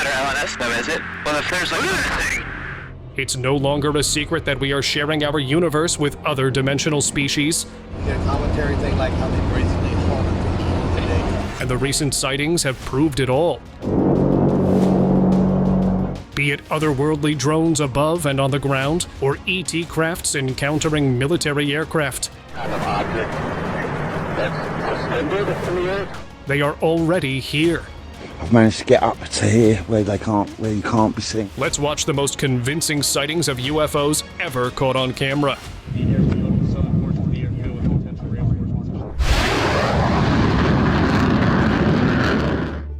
better have an estimate, is it? Well, if there's like anything. It's no longer a secret that we are sharing our universe with other dimensional species. Their commentary thing, like how they brazenly hauled it today. And the recent sightings have proved it all. Be it otherworldly drones above and on the ground, or ET crafts encountering military aircraft. Kind of object that's suspended in the air. They are already here. I've managed to get up to here where you can't be seen. Let's watch the most convincing sightings of UFOs ever caught on camera.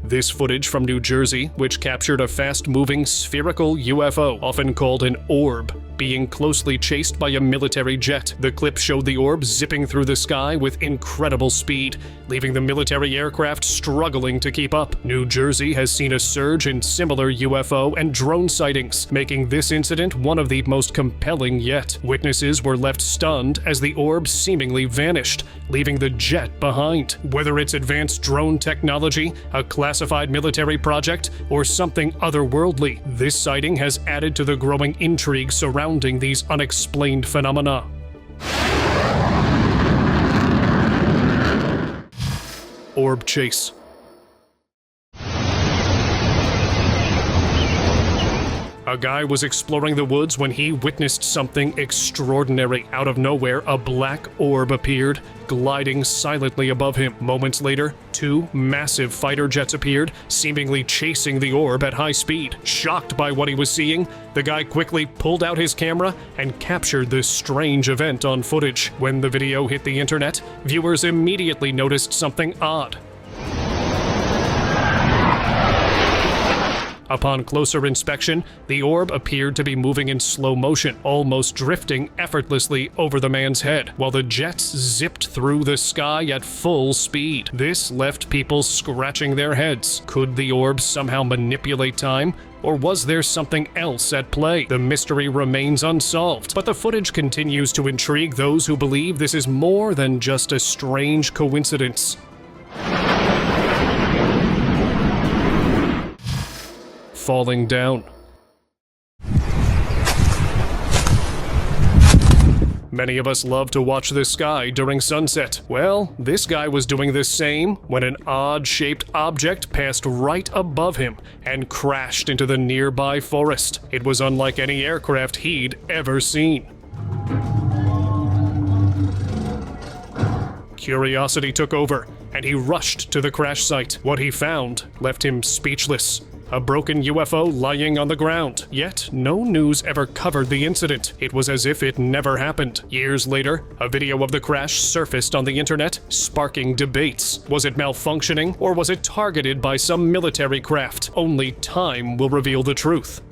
This footage from New Jersey, which captured a fast-moving spherical UFO, often called an orb, being closely chased by a military jet. The clip showed the orb zipping through the sky with incredible speed, leaving the military aircraft struggling to keep up. New Jersey has seen a surge in similar UFO and drone sightings, making this incident one of the most compelling yet. Witnesses were left stunned as the orb seemingly vanished, leaving the jet behind. Whether it's advanced drone technology, a classified military project, or something otherworldly, this sighting has added to the growing intrigue surrounding these unexplained phenomena. Orb chase. A guy was exploring the woods when he witnessed something extraordinary. Out of nowhere, a black orb appeared, gliding silently above him. Moments later, two massive fighter jets appeared, seemingly chasing the orb at high speed. Shocked by what he was seeing, the guy quickly pulled out his camera and captured this strange event on footage. When the video hit the internet, viewers immediately noticed something odd. Upon closer inspection, the orb appeared to be moving in slow motion, almost drifting effortlessly over the man's head, while the jets zipped through the sky at full speed. This left people scratching their heads. Could the orb somehow manipulate time? Or was there something else at play? The mystery remains unsolved, but the footage continues to intrigue those who believe this is more than just a strange coincidence. Falling down. Many of us love to watch the sky during sunset. Well, this guy was doing the same when an odd-shaped object passed right above him and crashed into the nearby forest. It was unlike any aircraft he'd ever seen. Curiosity took over, and he rushed to the crash site. What he found left him speechless. A broken UFO lying on the ground. Yet, no news ever covered the incident. It was as if it never happened. Years later, a video of the crash surfaced on the internet, sparking debates. Was it malfunctioning, or was it targeted by some military craft? Only time will reveal the truth.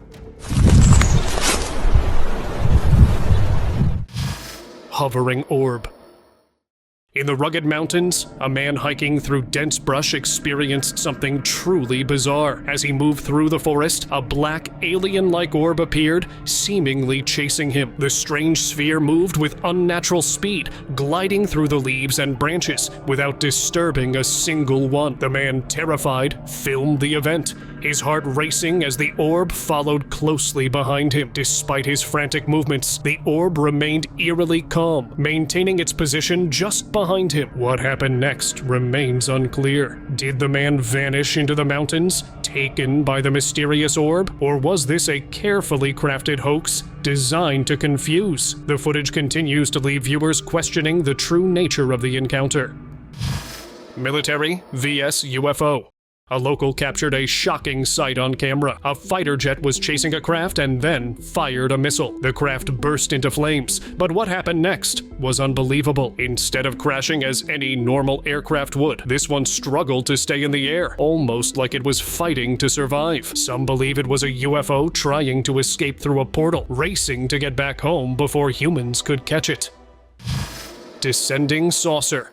Hovering orb. In the rugged mountains, a man hiking through dense brush experienced something truly bizarre. As he moved through the forest, a black, alien-like orb appeared, seemingly chasing him. The strange sphere moved with unnatural speed, gliding through the leaves and branches without disturbing a single one. The man, terrified, filmed the event, his heart racing as the orb followed closely behind him. Despite his frantic movements, the orb remained eerily calm, maintaining its position just behind him. What happened next remains unclear. Did the man vanish into the mountains, taken by the mysterious orb? Or was this a carefully crafted hoax designed to confuse? The footage continues to leave viewers questioning the true nature of the encounter. Military vs UFO. A local captured a shocking sight on camera. A fighter jet was chasing a craft and then fired a missile. The craft burst into flames, but what happened next was unbelievable. Instead of crashing as any normal aircraft would, this one struggled to stay in the air, almost like it was fighting to survive. Some believe it was a UFO trying to escape through a portal, racing to get back home before humans could catch it. Descending saucer.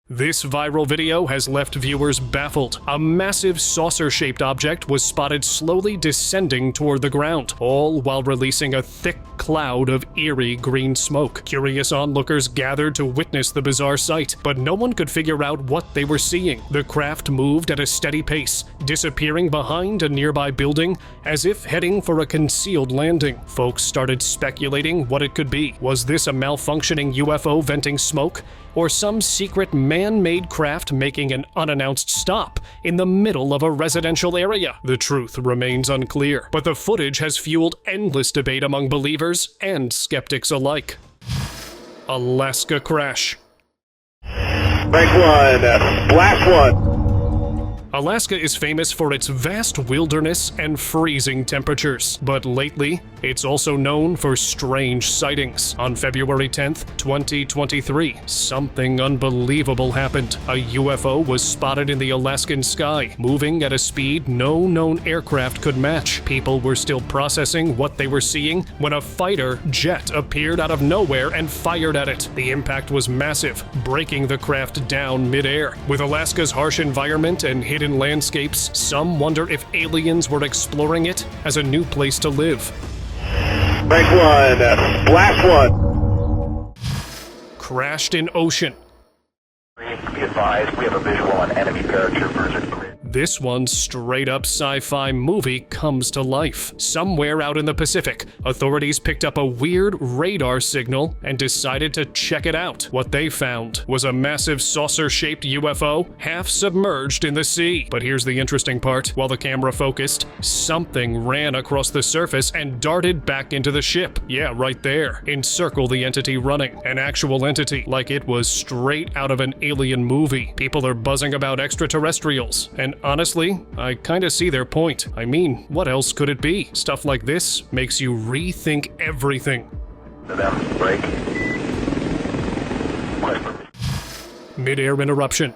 This viral video has left viewers baffled. A massive saucer-shaped object was spotted slowly descending toward the ground, all while releasing a thick cloud of eerie green smoke. Curious onlookers gathered to witness the bizarre sight, but no one could figure out what they were seeing. The craft moved at a steady pace, disappearing behind a nearby building as if heading for a concealed landing. Folks started speculating what it could be. Was this a malfunctioning UFO venting smoke? Or some secret man-made craft making an unannounced stop in the middle of a residential area? The truth remains unclear, but the footage has fueled endless debate among believers and skeptics alike. Alaska crash. Break one, blast one. Alaska is famous for its vast wilderness and freezing temperatures, but lately, it's also known for strange sightings. On February 10th, 2023, something unbelievable happened. A UFO was spotted in the Alaskan sky, moving at a speed no known aircraft could match. People were still processing what they were seeing when a fighter jet appeared out of nowhere and fired at it. The impact was massive, breaking the craft down midair. With Alaska's harsh environment and hidden landscapes, some wonder if aliens were exploring it as a new place to live. Break one, blast one. Crashed in ocean. Be advised, we have a visual on enemy paratroopers. This one's straight-up sci-fi movie comes to life. Somewhere out in the Pacific, authorities picked up a weird radar signal and decided to check it out. What they found was a massive saucer-shaped UFO, half submerged in the sea. But here's the interesting part. While the camera focused, something ran across the surface and darted back into the ship. Yeah, right there. Encircle the entity running. An actual entity, like it was straight out of an alien movie. People are buzzing about extraterrestrials, and honestly, I kinda see their point. I mean, what else could it be? Stuff like this makes you rethink everything. Break. Midair interruption.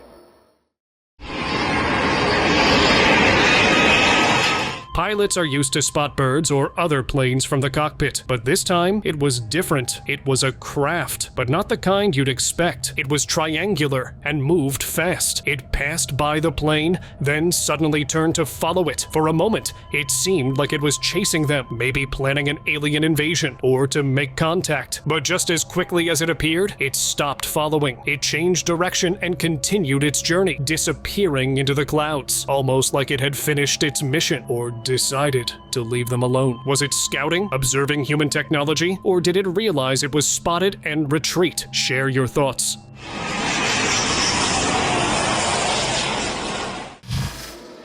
Pilots are used to spot birds or other planes from the cockpit, but this time it was different. It was a craft, but not the kind you'd expect. It was triangular and moved fast. It passed by the plane, then suddenly turned to follow it. For a moment, it seemed like it was chasing them, maybe planning an alien invasion or to make contact. But just as quickly as it appeared, it stopped following. It changed direction and continued its journey, disappearing into the clouds, almost like it had finished its mission or decided to leave them alone. Was it scouting, observing human technology, or did it realize it was spotted and retreat? Share your thoughts.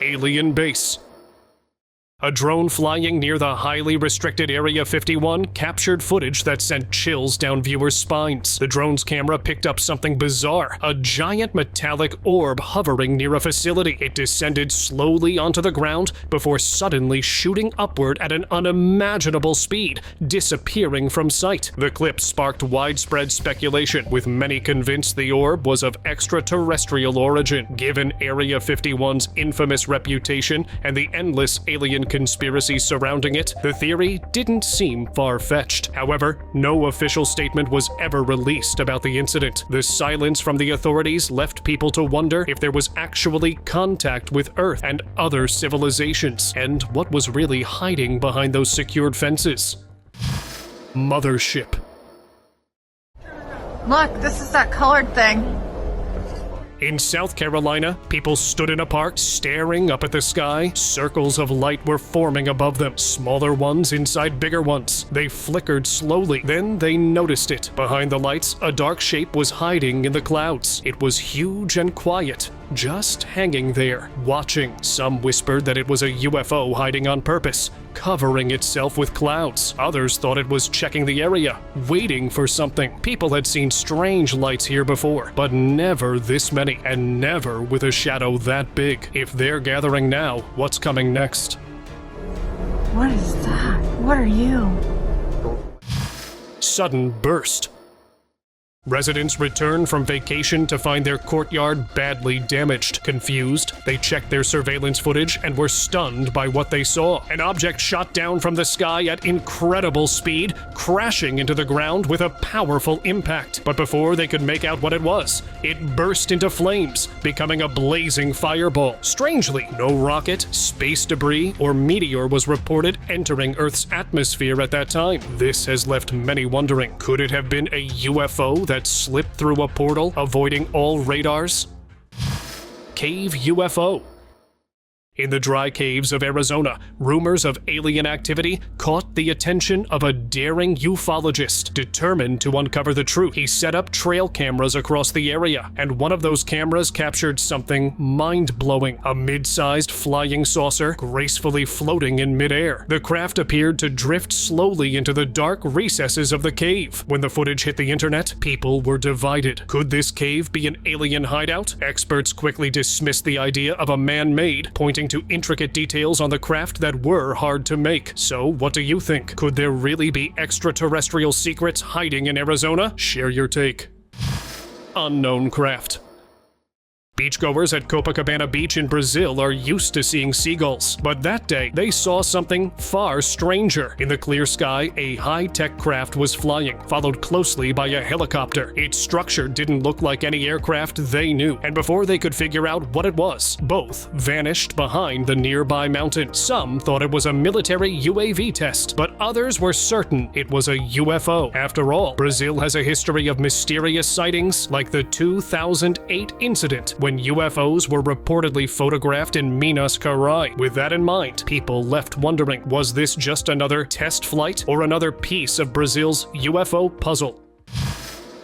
Alien base. A drone flying near the highly restricted Area 51 captured footage that sent chills down viewers' spines. The drone's camera picked up something bizarre, a giant metallic orb hovering near a facility. It descended slowly onto the ground before suddenly shooting upward at an unimaginable speed, disappearing from sight. The clip sparked widespread speculation, with many convinced the orb was of extraterrestrial origin. Given Area 51's infamous reputation and the endless alien conspiracy surrounding it, the theory didn't seem far-fetched. However, no official statement was ever released about the incident. The silence from the authorities left people to wonder if there was actually contact with Earth and other civilizations, and what was really hiding behind those secured fences. Mothership. Look, this is that colored thing. In South Carolina, people stood in a park, staring up at the sky. Circles of light were forming above them, smaller ones inside bigger ones. They flickered slowly, then they noticed it. Behind the lights, a dark shape was hiding in the clouds. It was huge and quiet, just hanging there, watching. Some whispered that it was a UFO hiding on purpose, covering itself with clouds. Others thought it was checking the area, waiting for something. People had seen strange lights here before, but never this many, and never with a shadow that big. If they're gathering now, what's coming next? What is that? What are you? Sudden burst. Residents returned from vacation to find their courtyard badly damaged. Confused, they checked their surveillance footage and were stunned by what they saw. An object shot down from the sky at incredible speed, crashing into the ground with a powerful impact. But before they could make out what it was it burst into flames, becoming a blazing fireball. Strangely, no rocket, space debris, or meteor was reported entering Earth's atmosphere at that time. This has left many wondering, could it have been a UFO that slipped through a portal, avoiding all radars? Cave UFO. In the dry caves of Arizona, rumors of alien activity caught the attention of a daring ufologist determined to uncover the truth. He set up trail cameras across the area, and one of those cameras captured something mind-blowing: a mid-sized flying saucer gracefully floating in midair. The craft appeared to drift slowly into the dark recesses of the cave. When the footage hit the internet, people were divided. Could this cave be an alien hideout? Experts quickly dismissed the idea of a man-made, pointing to intricate details on the craft that were hard to make. So, what do you think? Could there really be extraterrestrial secrets hiding in Arizona? Share your take. Unknown craft. Beachgoers at Copacabana Beach in Brazil are used to seeing seagulls, but that day they saw something far stranger. In the clear sky, a high-tech craft was flying, followed closely by a helicopter. Its structure didn't look like any aircraft they knew, and before they could figure out what it was, both vanished behind the nearby mountain. Some thought it was a military UAV test, but others were certain it was a UFO. After all, Brazil has a history of mysterious sightings, like the 2008 incident when UFOs were reportedly photographed in Minas Gerais. With that in mind, people left wondering, was this just another test flight or another piece of Brazil's UFO puzzle?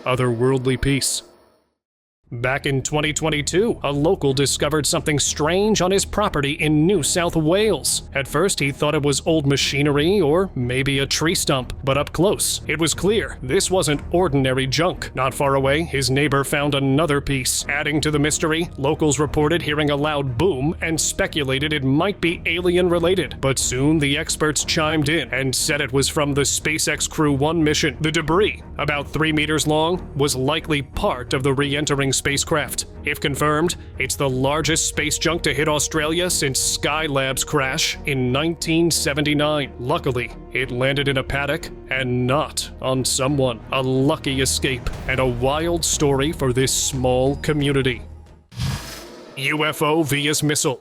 Otherworldly piece. Back in 2022, a local discovered something strange on his property in New South Wales. At first, he thought it was old machinery or maybe a tree stump, but up close, it was clear this wasn't ordinary junk. Not far away, his neighbor found another piece. Adding to the mystery, locals reported hearing a loud boom and speculated it might be alien-related. But soon, the experts chimed in and said it was from the SpaceX Crew 1 mission. The debris, about 3 meters long, was likely part of the re-entering spacecraft. If confirmed, it's the largest space junk to hit Australia since Skylab's crash in 1979. Luckily, it landed in a paddock and not on someone. A lucky escape and a wild story for this small community. UFO vs. missile.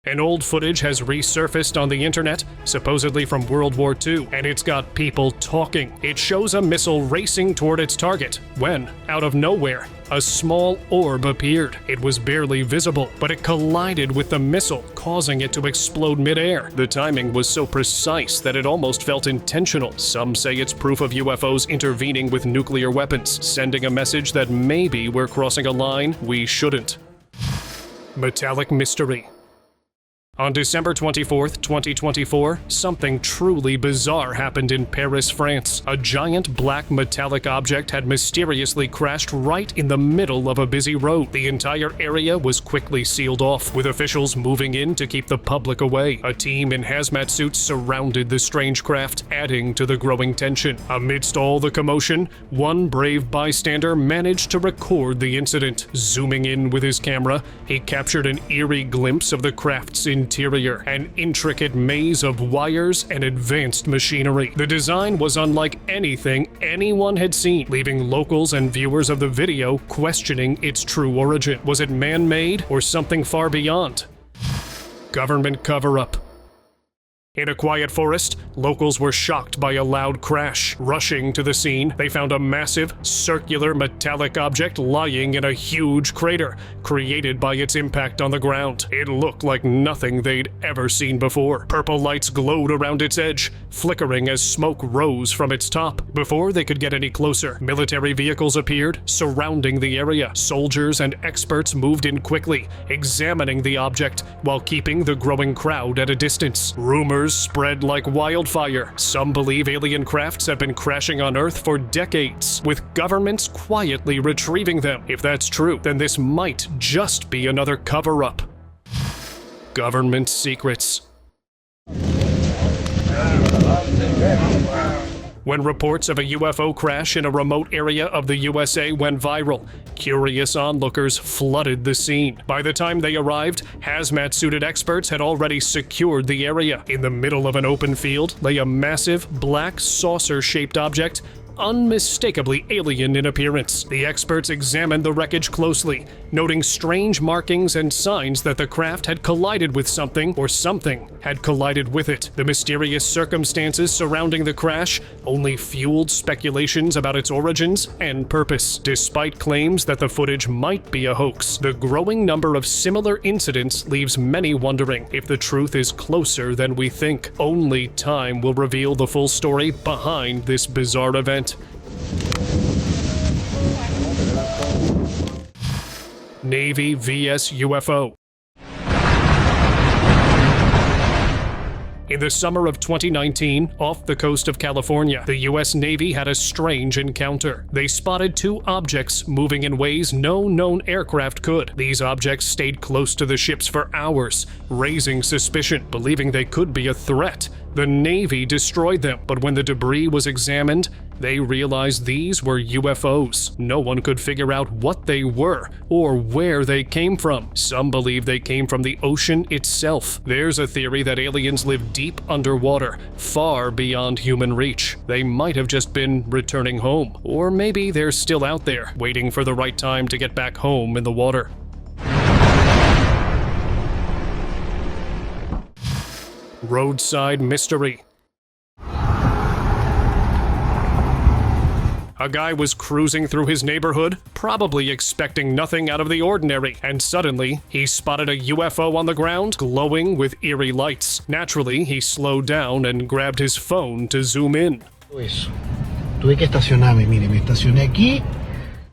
An old footage has resurfaced on the internet, supposedly from World War II, and it's got people talking. It shows a missile racing toward its target, when, out of nowhere, a small orb appeared. It was barely visible, but it collided with the missile, causing it to explode midair. The timing was so precise that it almost felt intentional. Some say it's proof of UFOs intervening with nuclear weapons, sending a message that maybe we're crossing a line we shouldn't. Metallic mystery. On December 24, 2024, something truly bizarre happened in Paris, France. A giant black metallic object had mysteriously crashed right in the middle of a busy road. The entire area was quickly sealed off, with officials moving in to keep the public away. A team in hazmat suits surrounded the strange craft, adding to the growing tension. Amidst all the commotion, one brave bystander managed to record the incident. Zooming in with his camera, he captured an eerie glimpse of the craft's interior, an intricate maze of wires and advanced machinery. The design was unlike anything anyone had seen, leaving locals and viewers of the video questioning its true origin. Was it man-made or something far beyond? Government cover-up. In a quiet forest, locals were shocked by a loud crash. Rushing to the scene, they found a massive, circular metallic object lying in a huge crater, created by its impact on the ground. It looked like nothing they'd ever seen before. Purple lights glowed around its edge, flickering as smoke rose from its top. Before they could get any closer, military vehicles appeared, surrounding the area. Soldiers and experts moved in quickly, examining the object while keeping the growing crowd at a distance. Rumors spread like wildfire. Some believe alien crafts have been crashing on Earth for decades, with governments quietly retrieving them. If that's true, then this might just be another cover-up. Government secrets. When reports of a UFO crash in a remote area of the USA went viral, curious onlookers flooded the scene. By the time they arrived, hazmat-suited experts had already secured the area. In the middle of an open field lay a massive, black saucer-shaped object unmistakably alien in appearance. The experts examined the wreckage closely, noting strange markings and signs that the craft had collided with something or something had collided with it. The mysterious circumstances surrounding the crash only fueled speculations about its origins and purpose. Despite claims that the footage might be a hoax, the growing number of similar incidents leaves many wondering if the truth is closer than we think. Only time will reveal the full story behind this bizarre event. Navy vs. UFO. In the summer of 2019, off the coast of California, the U.S. Navy had a strange encounter. They spotted two objects moving in ways no known aircraft could. These objects stayed close to the ships for hours, raising suspicion, believing they could be a threat. The Navy destroyed them, but when the debris was examined, they realized these were UFOs. No one could figure out what they were or where they came from. Some believe they came from the ocean itself. There's a theory that aliens live deep underwater, far beyond human reach. They might have just been returning home, or maybe they're still out there, waiting for the right time to get back home in the water. Roadside mystery. A guy was cruising through his neighborhood, probably expecting nothing out of the ordinary, and suddenly he spotted a UFO on the ground, glowing with eerie lights. Naturally, he slowed down and grabbed his phone to zoom in. Tuve que estacionarme, mire, me estacioné aquí.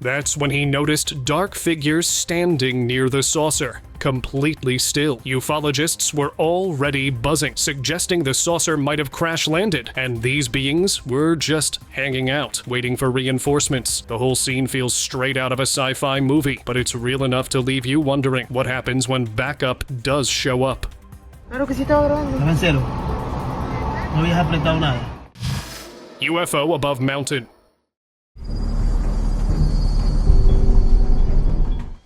That's when he noticed dark figures standing near the saucer, completely still. Ufologists were already buzzing, suggesting the saucer might have crash-landed, and these beings were just hanging out, waiting for reinforcements. The whole scene feels straight out of a sci-fi movie, but it's real enough to leave you wondering what happens when backup does show up. Claro que sí estaba grabando. Estaba en cero. No habías apretado nada. UFO above mountain.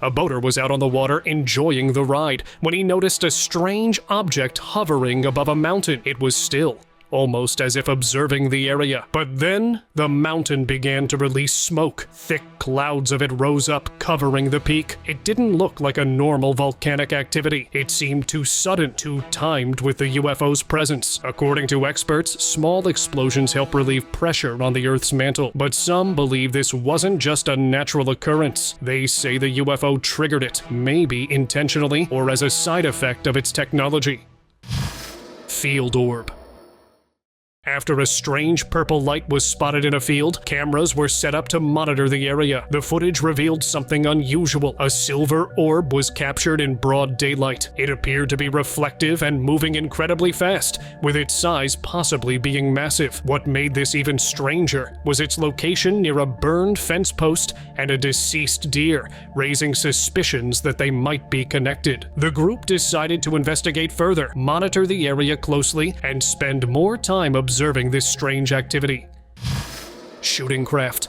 A boater was out on the water enjoying the ride when he noticed a strange object hovering above a mountain. It was still, almost as if observing the area. But then, the mountain began to release smoke. Thick clouds of it rose up, covering the peak. It didn't look like a normal volcanic activity. It seemed too sudden, too timed with the UFO's presence. According to experts, small explosions help relieve pressure on the Earth's mantle. But some believe this wasn't just a natural occurrence. They say the UFO triggered it, maybe intentionally or as a side effect of its technology. Field orb. After a strange purple light was spotted in a field, cameras were set up to monitor the area. The footage revealed something unusual. A silver orb was captured in broad daylight. It appeared to be reflective and moving incredibly fast, with its size possibly being massive. What made this even stranger was its location near a burned fence post and a deceased deer, raising suspicions that they might be connected. The group decided to investigate further, monitor the area closely, and spend more time observing this strange activity. Shooting craft.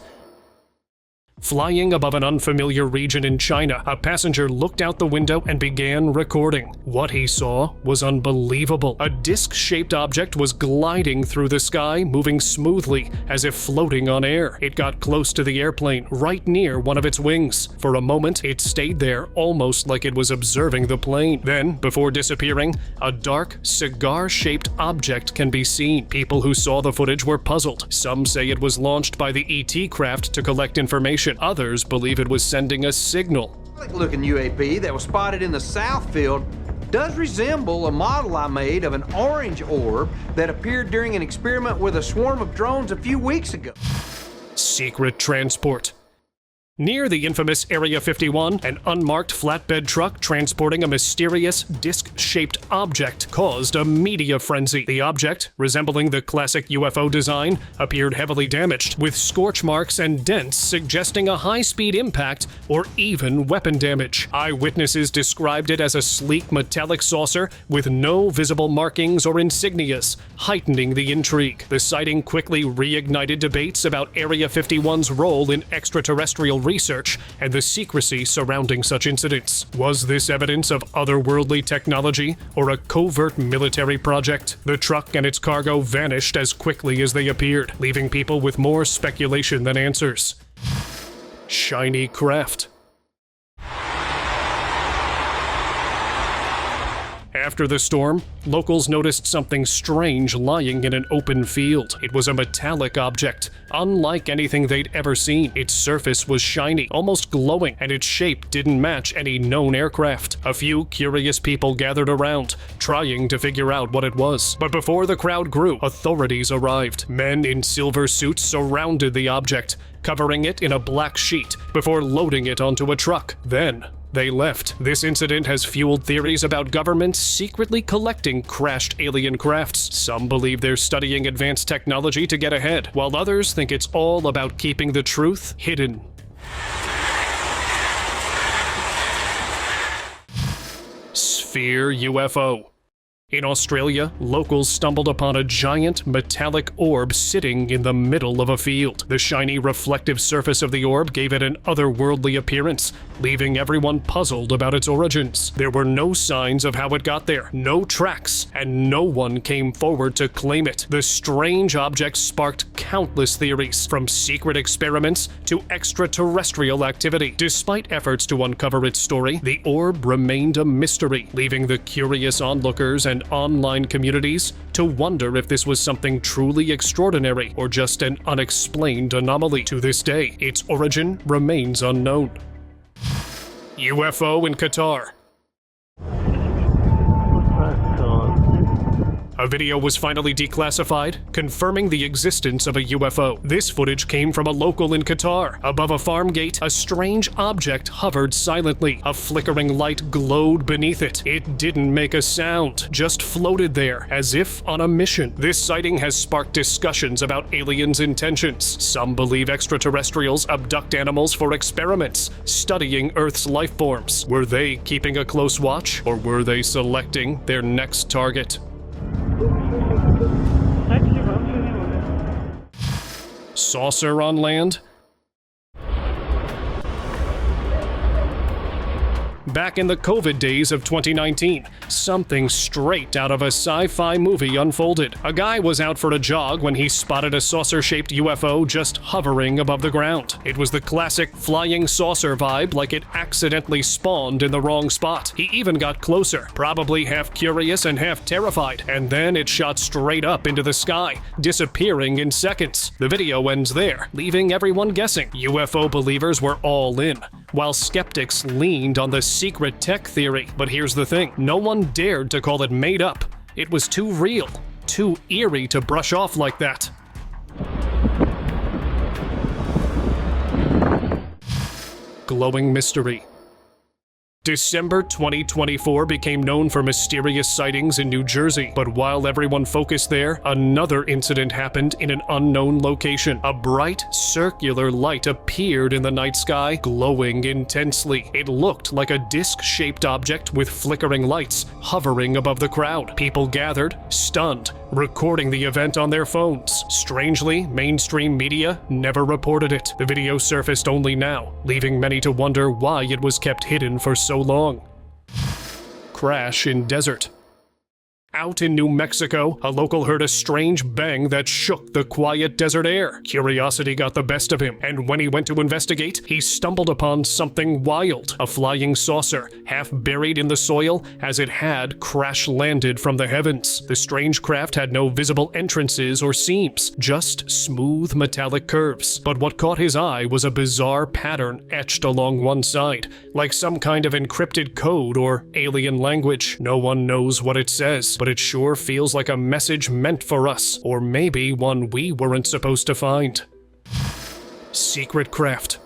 Flying above an unfamiliar region in China, a passenger looked out the window and began recording. What he saw was unbelievable. A disc-shaped object was gliding through the sky, moving smoothly, as if floating on air. It got close to the airplane, right near one of its wings. For a moment, it stayed there, almost like it was observing the plane. Then, before disappearing, a dark, cigar-shaped object can be seen. People who saw the footage were puzzled. Some say it was launched by the ET craft to collect information. Others believe it was sending a signal. Looking UAP that was spotted in the south field does resemble a model I made of an orange orb that appeared during an experiment with a swarm of drones a few weeks ago. Secret transport. Near the infamous Area 51, an unmarked flatbed truck transporting a mysterious disc-shaped object caused a media frenzy. The object, resembling the classic UFO design, appeared heavily damaged, with scorch marks and dents suggesting a high-speed impact or even weapon damage. Eyewitnesses described it as a sleek metallic saucer with no visible markings or insignias, heightening the intrigue. The sighting quickly reignited debates about Area 51's role in extraterrestrial research and the secrecy surrounding such incidents. Was this evidence of otherworldly technology or a covert military project? The truck and its cargo vanished as quickly as they appeared, leaving people with more speculation than answers. Shiny craft. After the storm, locals noticed something strange lying in an open field. It was a metallic object, unlike anything they'd ever seen. Its surface was shiny, almost glowing, and its shape didn't match any known aircraft. A few curious people gathered around, trying to figure out what it was. But before the crowd grew, authorities arrived. Men in silver suits surrounded the object, covering it in a black sheet before loading it onto a truck. Then, they left. This incident has fueled theories about governments secretly collecting crashed alien crafts. Some believe they're studying advanced technology to get ahead, while others think it's all about keeping the truth hidden. Sphere UFO. In Australia, locals stumbled upon a giant metallic orb sitting in the middle of a field. The shiny, reflective surface of the orb gave it an otherworldly appearance, leaving everyone puzzled about its origins. There were no signs of how it got there, no tracks, and no one came forward to claim it. The strange object sparked countless theories, from secret experiments to extraterrestrial activity. Despite efforts to uncover its story, the orb remained a mystery, leaving the curious onlookers and online communities to wonder if this was something truly extraordinary or just an unexplained anomaly. To this day, its origin remains unknown. UFO in Qatar. A video was finally declassified, confirming the existence of a UFO. This footage came from a local in Qatar. Above a farm gate, a strange object hovered silently. A flickering light glowed beneath it. It didn't make a sound, just floated there, as if on a mission. This sighting has sparked discussions about aliens' intentions. Some believe extraterrestrials abduct animals for experiments, studying Earth's life forms. Were they keeping a close watch, or were they selecting their next target? Saucer on land? Back in the COVID days of 2019, something straight out of a sci-fi movie unfolded. A guy was out for a jog when he spotted a saucer-shaped UFO just hovering above the ground. It was the classic flying saucer vibe, like it accidentally spawned in the wrong spot. He even got closer, probably half curious and half terrified, and then it shot straight up into the sky, disappearing in seconds. The video ends there, leaving everyone guessing. UFO believers were all in, while skeptics leaned on the secret tech theory. But here's the thing, no one dared to call it made up. It was too real, too eerie to brush off like that. Glowing mystery. December 2024 became known for mysterious sightings in New Jersey, but while everyone focused there, another incident happened in an unknown location. A bright, circular light appeared in the night sky, glowing intensely. It looked like a disc-shaped object with flickering lights hovering above the crowd. People gathered, stunned, recording the event on their phones. Strangely, mainstream media never reported it. The video surfaced only now, leaving many to wonder why it was kept hidden for so long. Crash in desert. Out in New Mexico, a local heard a strange bang that shook the quiet desert air. Curiosity got the best of him, and when he went to investigate, he stumbled upon something wild. A flying saucer, half buried in the soil as it had crash-landed from the heavens. The strange craft had no visible entrances or seams, just smooth metallic curves. But what caught his eye was a bizarre pattern etched along one side, like some kind of encrypted code or alien language. No one knows what it says, but it sure feels like a message meant for us, or maybe one we weren't supposed to find. Secret craft.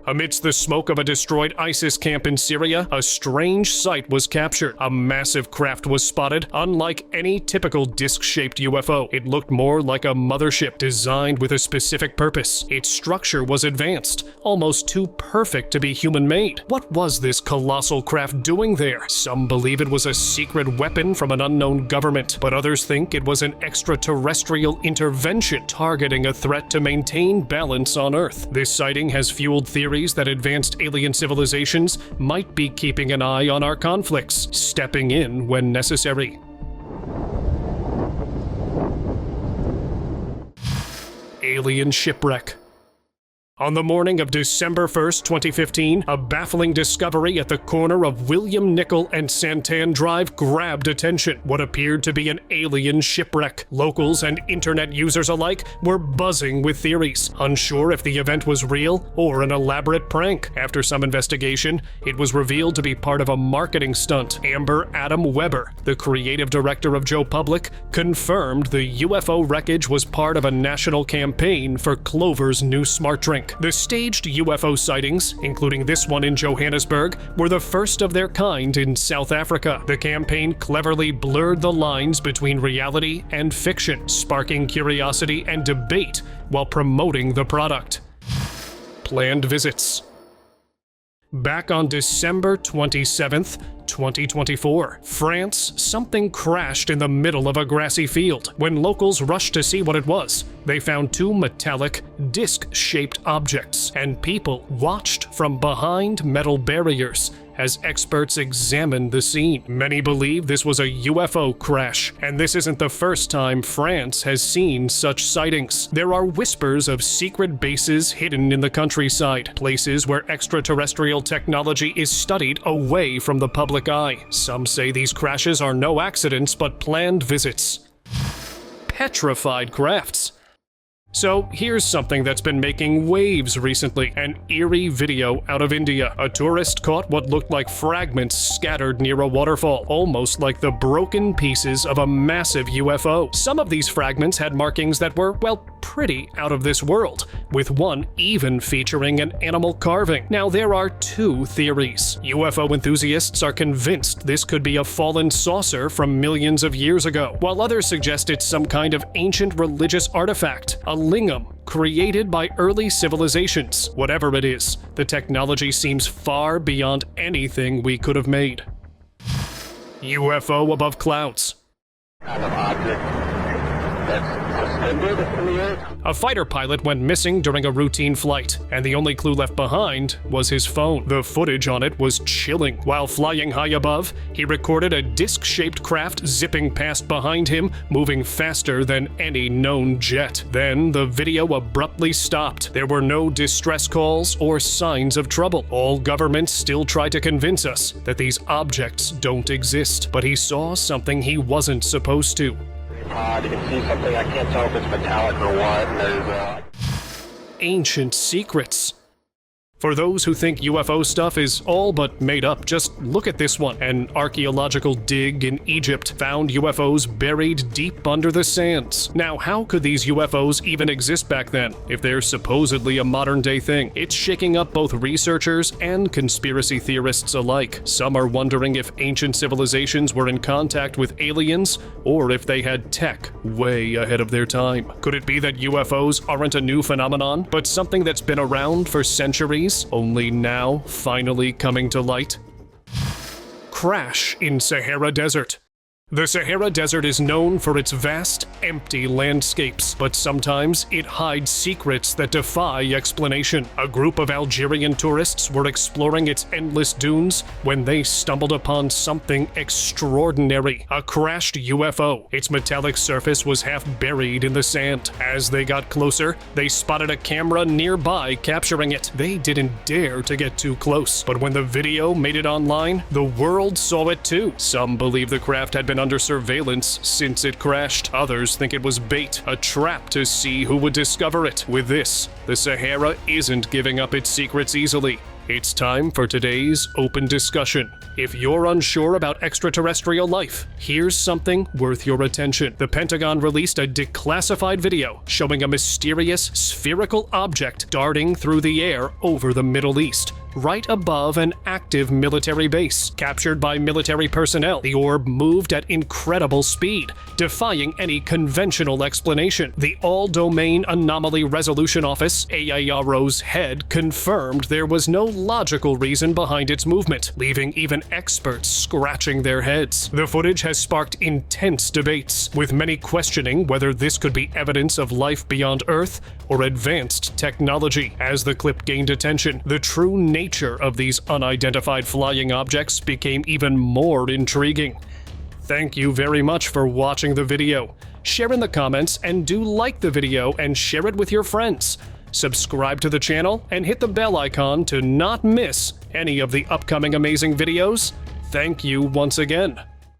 Amidst the smoke of a destroyed ISIS camp in Syria, a strange sight was captured. A massive craft was spotted, unlike any typical disc-shaped UFO. It looked more like a mothership designed with a specific purpose. Its structure was advanced, almost too perfect to be human-made. What was this colossal craft doing there? Some believe it was a secret weapon from an unknown government, but others think it was an extraterrestrial intervention targeting a threat to maintain balance on Earth. This sighting has fueled theories that advanced alien civilizations might be keeping an eye on our conflicts, stepping in when necessary. Alien shipwreck. On the morning of December 1st, 2015, a baffling discovery at the corner of William Nickel and Santan Drive grabbed attention. What appeared to be an alien shipwreck. Locals and internet users alike were buzzing with theories, unsure if the event was real or an elaborate prank. After some investigation, it was revealed to be part of a marketing stunt. Amber Adam Weber, the creative director of Joe Public, confirmed the UFO wreckage was part of a national campaign for Clover's new smart drink. The staged UFO sightings, including this one in Johannesburg, were the first of their kind in South Africa. The campaign cleverly blurred the lines between reality and fiction, sparking curiosity and debate while promoting the product. Planned visits. Back on December 27th, 2024, France, something crashed in the middle of a grassy field. When locals rushed to see what it was, they found two metallic, disc-shaped objects, and people watched from behind metal barriers as experts examined the scene. Many believe this was a UFO crash, and this isn't the first time France has seen such sightings. There are whispers of secret bases hidden in the countryside, places where extraterrestrial technology is studied away from the public eye. Some say these crashes are no accidents but planned visits. Petrified crafts. So here's something that's been making waves recently, an eerie video out of India. A tourist caught what looked like fragments scattered near a waterfall, almost like the broken pieces of a massive UFO. Some of these fragments had markings that were, well, pretty out of this world, with one even featuring an animal carving. Now there are two theories. UFO enthusiasts are convinced this could be a fallen saucer from millions of years ago, while others suggest it's some kind of ancient religious artifact, a lingam created by early civilizations. Whatever it is, the technology seems far beyond anything we could have made. UFO above clouds. Kind of object that's suspended in the air. A fighter pilot went missing during a routine flight, and the only clue left behind was his phone. The footage on it was chilling. While flying high above, he recorded a disc-shaped craft zipping past behind him, moving faster than any known jet. Then the video abruptly stopped. There were no distress calls or signs of trouble. All governments still try to convince us that these objects don't exist, but he saw something he wasn't supposed to. You can see something, I can't tell if it's metallic or what, and there's Ancient secrets. For those who think UFO stuff is all but made up, just look at this one. An archaeological dig in Egypt found UFOs buried deep under the sands. Now, how could these UFOs even exist back then, if they're supposedly a modern-day thing? It's shaking up both researchers and conspiracy theorists alike. Some are wondering if ancient civilizations were in contact with aliens, or if they had tech way ahead of their time. Could it be that UFOs aren't a new phenomenon, but something that's been around for centuries, only now finally coming to light? Crash in Sahara Desert. The Sahara Desert is known for its vast, empty landscapes, but sometimes it hides secrets that defy explanation. A group of Algerian tourists were exploring its endless dunes when they stumbled upon something extraordinary: a crashed UFO. Its metallic surface was half buried in the sand. As they got closer, they spotted a camera nearby capturing it. They didn't dare to get too close, but when the video made it online, the world saw it too. Some believe the craft had been under surveillance since it crashed. Others think it was bait, a trap to see who would discover it. With this, the Sahara isn't giving up its secrets easily. It's time for today's open discussion. If you're unsure about extraterrestrial life, here's something worth your attention. The Pentagon released a declassified video showing a mysterious spherical object darting through the air over the Middle East, right above an active military base. Captured by military personnel, the orb moved at incredible speed, defying any conventional explanation. The All-Domain Anomaly Resolution Office, AARO's head, confirmed there was no logical reason behind its movement, leaving even experts scratching their heads. The footage has sparked intense debates, with many questioning whether this could be evidence of life beyond Earth or advanced technology. As the clip gained attention, the true nature of these unidentified flying objects became even more intriguing. Thank you very much for watching the video. Share in the comments and do like the video and share it with your friends. Subscribe to the channel and hit the bell icon to not miss any of the upcoming amazing videos. Thank you once again.